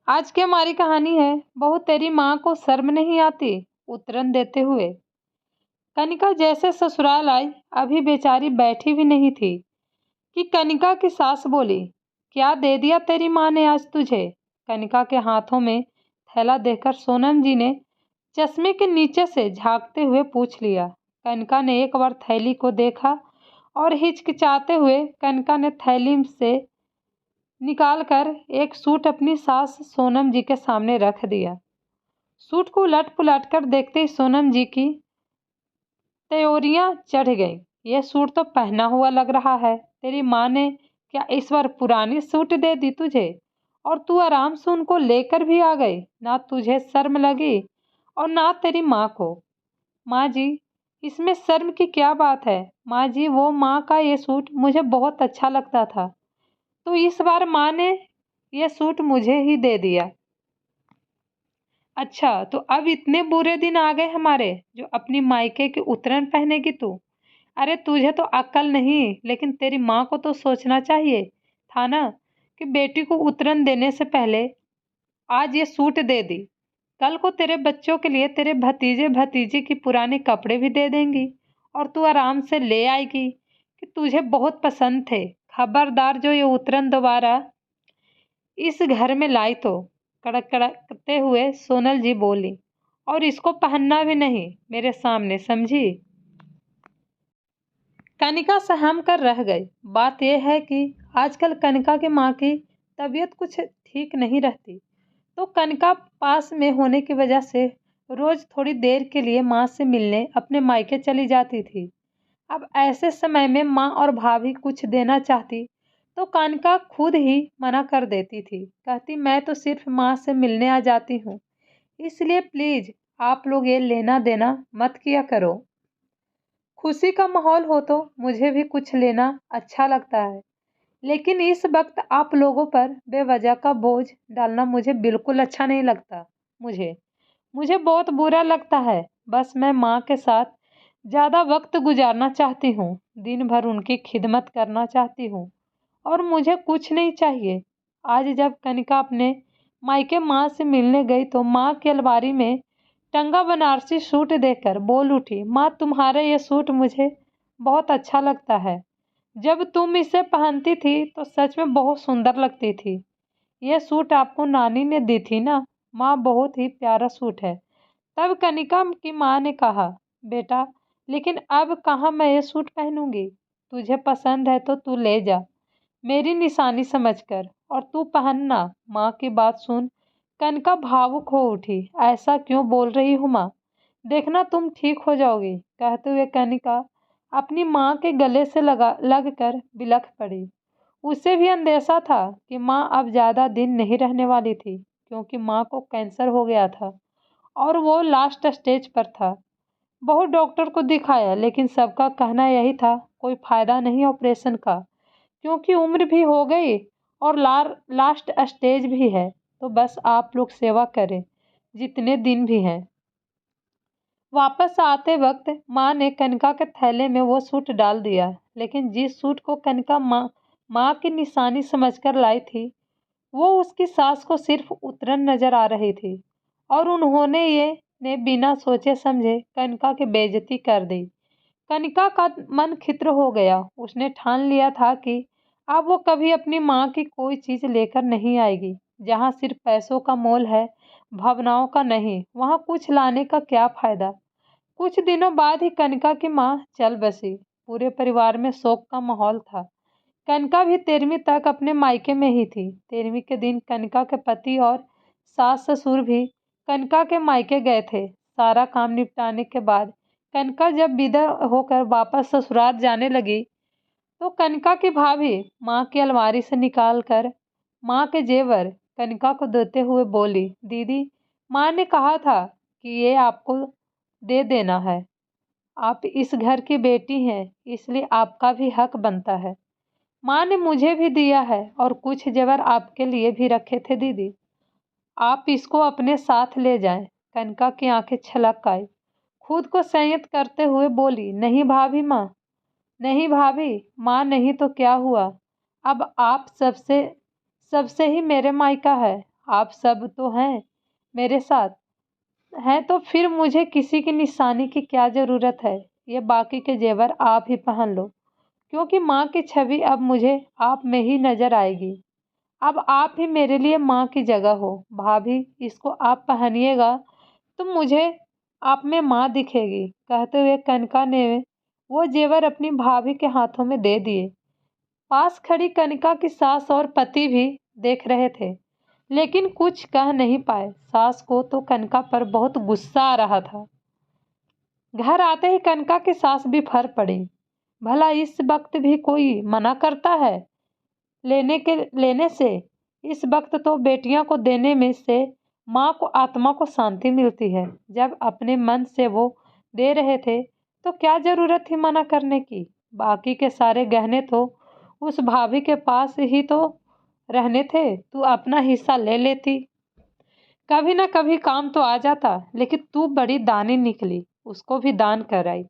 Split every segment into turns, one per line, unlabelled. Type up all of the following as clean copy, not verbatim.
आज की हमारी कहानी है बहू तेरी माँ को शर्म नहीं आती। उतरन देते हुए कनिका जैसे ससुराल आई, अभी बेचारी बैठी भी नहीं थी कि कनिका की सास बोली, क्या दे दिया तेरी माँ ने आज तुझे। कनिका के हाथों में थैला देखकर सोनम जी ने चश्मे के नीचे से झांकते हुए पूछ लिया। कनिका ने एक बार थैली को देखा और हिचकिचाते हुए कनिका ने थैली से निकालकर एक सूट अपनी सास सोनम जी के सामने रख दिया। सूट को उलट पुलट कर देखते ही सोनम जी की त्योरियां चढ़ गईं। यह सूट तो पहना हुआ लग रहा है। तेरी माँ ने क्या इस बार पुरानी सूट दे दी तुझे, और तू आराम से उनको लेकर भी आ गई। ना तुझे शर्म लगी और ना तेरी माँ को। माँ जी, इसमें शर्म की क्या बात है। माँ जी, वो माँ का ये सूट मुझे बहुत अच्छा लगता था, तो इस बार माँ ने ये सूट मुझे ही दे दिया। अच्छा, तो अब इतने बुरे दिन आ गए हमारे जो अपनी मायके की उतरन पहनेगी तू। अरे तुझे तो अक्ल नहीं, लेकिन तेरी माँ को तो सोचना चाहिए था ना कि बेटी को उतरन देने से पहले आज ये सूट दे दी। कल को तेरे बच्चों के लिए तेरे भतीजे भतीजी की पुराने कपड़े भी दे देंगी और तू आराम से ले आएगी कि तुझे बहुत पसंद थे। खबरदार जो ये उतरन दोबारा इस घर में लाई तो, कड़क कड़कते हुए सोनल जी बोली, और इसको पहनना भी नहीं मेरे सामने, समझी। कनिका सहम कर रह गई। बात यह है कि आजकल कनिका की माँ की तबीयत कुछ ठीक नहीं रहती, तो कनिका पास में होने की वजह से रोज थोड़ी देर के लिए माँ से मिलने अपने मायके चली जाती थी। अब ऐसे समय में माँ और भाभी कुछ देना चाहती तो कानिका खुद ही मना कर देती थी। कहती, मैं तो सिर्फ माँ से मिलने आ जाती हूँ, इसलिए प्लीज आप लोग ये लेना देना मत किया करो। खुशी का माहौल हो तो मुझे भी कुछ लेना अच्छा लगता है, लेकिन इस वक्त आप लोगों पर बेवजह का बोझ डालना मुझे बिल्कुल अच्छा नहीं लगता। मुझे मुझे बहुत बुरा लगता है। बस मैं माँ के साथ ज़्यादा वक्त गुजारना चाहती हूँ, दिन भर उनकी खिदमत करना चाहती हूँ, और मुझे कुछ नहीं चाहिए। आज जब कनिका अपने मायके माँ से मिलने गई तो माँ की अलमारी में टंगा बनारसी सूट देखकर बोल उठी, माँ तुम्हारा ये सूट मुझे बहुत अच्छा लगता है। जब तुम इसे पहनती थी तो सच में बहुत सुंदर लगती थी। यह सूट आपको नानी ने दी थी ना माँ, बहुत ही प्यारा सूट है। तब कनिका की माँ ने कहा, बेटा लेकिन अब कहाँ मैं ये सूट पहनूंगी। तुझे पसंद है तो तू ले जा, मेरी निशानी समझकर, और तू पहनना। माँ की बात सुन कनिका भावुक हो उठी। ऐसा क्यों बोल रही हूँ माँ, देखना तुम ठीक हो जाओगी। कहते हुए कनिका अपनी माँ के गले से लग कर बिलख पड़ी। उसे भी अंदेशा था कि माँ अब ज़्यादा दिन नहीं रहने वाली थी, क्योंकि माँ को कैंसर हो गया था और वो लास्ट स्टेज पर था। बहुत डॉक्टर को दिखाया, लेकिन सबका कहना यही था, कोई फायदा नहीं ऑपरेशन का, क्योंकि उम्र भी हो गई और लास्ट स्टेज भी है। तो बस आप लोग सेवा करें जितने दिन भी हैं। वापस आते वक्त माँ ने कनिका के थैले में वो सूट डाल दिया, लेकिन जिस सूट को कनिका माँ की निशानी समझकर लाई थी, वो उसकी सास को सिर्फ उतरन नजर आ रही थी, और उन्होंने ये ने बिना सोचे समझे कनिका की बेइज्जती कर दी। कनिका का मन खित्र हो गया। उसने ठान लिया था कि अब वो कभी अपनी माँ की कोई चीज लेकर नहीं आएगी। जहाँ सिर्फ पैसों का मोल है, भावनाओं का नहीं, वहाँ कुछ लाने का क्या फायदा। कुछ दिनों बाद ही कनिका की माँ चल बसी। पूरे परिवार में शोक का माहौल था। कनिका भी 13वीं तक अपने मायके में ही थी। 13वीं के दिन कनिका के पति और सास ससुर भी कनिका के मायके गए थे। सारा काम निपटाने के बाद कनिका जब विदा होकर वापस ससुराल जाने लगी तो कनिका की भाभी माँ की अलमारी से निकाल कर माँ के जेवर कनिका को देते हुए बोली, दीदी माँ ने कहा था कि ये आपको दे देना है। आप इस घर की बेटी हैं, इसलिए आपका भी हक बनता है। माँ ने मुझे भी दिया है और कुछ जेवर आपके लिए भी रखे थे दीदी, आप इसको अपने साथ ले जाएं। कनिका की आंखें छलक आई। खुद को संयत करते हुए बोली, नहीं भाभी माँ, नहीं भाभी माँ, नहीं तो क्या हुआ। अब आप सबसे सबसे ही मेरे मायका है। आप सब तो हैं मेरे साथ, हैं तो फिर मुझे किसी की निशानी की क्या ज़रूरत है। ये बाकी के जेवर आप ही पहन लो, क्योंकि माँ की छवि अब मुझे आप में ही नज़र आएगी। अब आप ही मेरे लिए माँ की जगह हो। भाभी, इसको आप पहनिएगा तो मुझे आप में माँ दिखेगी। कहते हुए कनका ने वो जेवर अपनी भाभी के हाथों में दे दिए। पास खड़ी कनिका की सास और पति भी देख रहे थे, लेकिन कुछ कह नहीं पाए। सास को तो कनका पर बहुत गुस्सा आ रहा था। घर आते ही कनका की सास भी फर पड़ी। भला इस वक्त भी कोई मना करता है लेने से? इस वक्त तो बेटियां को देने में से माँ को आत्मा को शांति मिलती है। जब अपने मन से वो दे रहे थे तो क्या जरूरत थी मना करने की? बाकी के सारे गहने तो उस भाभी के पास ही तो रहने थे, तू अपना हिस्सा ले लेती। कभी ना कभी काम तो आ जाता, लेकिन तू बड़ी दानी निकली, उसको भी दान कराई।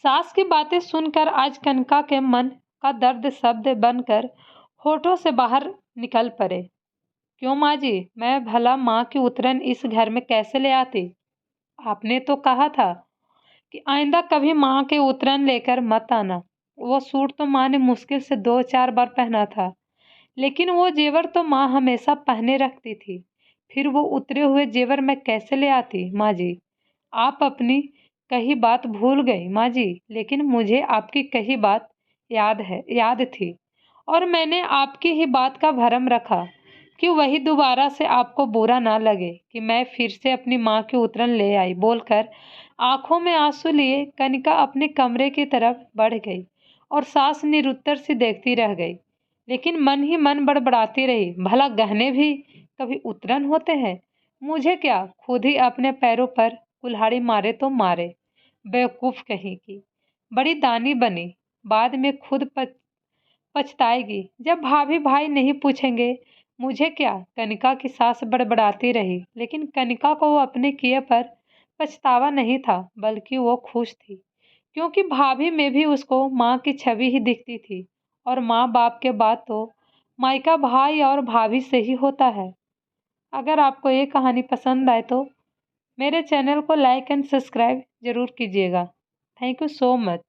सास की बातें सुनकर आज कनका के मन का दर्द शब्द बनकर होठों से बाहर निकल पड़े। क्यों माँ जी, मैं भला माँ की उतरन इस घर में कैसे ले आती? आपने तो कहा था कि आइंदा कभी माँ के उतरन लेकर मत आना। वो सूट तो माँ ने मुश्किल से 2-4 बार पहना था, लेकिन वो जेवर तो माँ हमेशा पहने रखती थी। फिर वो उतरे हुए जेवर मैं कैसे ले आती माँ जी? आप अपनी कही बात भूल गई माँ जी, लेकिन मुझे आपकी कही बात याद थी, और मैंने आपकी ही बात का भरम रखा कि वही दोबारा से आपको बुरा ना लगे कि मैं फिर से अपनी माँ की उतरन ले आई। बोलकर आंखों में आंसू लिए कनिका अपने कमरे की तरफ बढ़ गई और सास निरुत्तर सी देखती रह गई, लेकिन मन ही मन बड़बड़ाती रही, भला गहने भी कभी उतरन होते हैं? मुझे क्या, खुद ही अपने पैरों पर कुल्हाड़ी मारे तो मारे। बेवकूफ कहीं की, बड़ी दानी बनी, बाद में खुद पछताएगी जब भाभी भाई नहीं पूछेंगे। मुझे क्या, कनिका की सास बड़बड़ाती रही, लेकिन कनिका को वो अपने किए पर पछतावा नहीं था, बल्कि वो खुश थी, क्योंकि भाभी में भी उसको माँ की छवि ही दिखती थी, और माँ बाप के बाद तो मायका भाई और भाभी से ही होता है। अगर आपको ये कहानी पसंद आए तो मेरे चैनल को लाइक एंड सब्सक्राइब ज़रूर कीजिएगा। Thank you so much.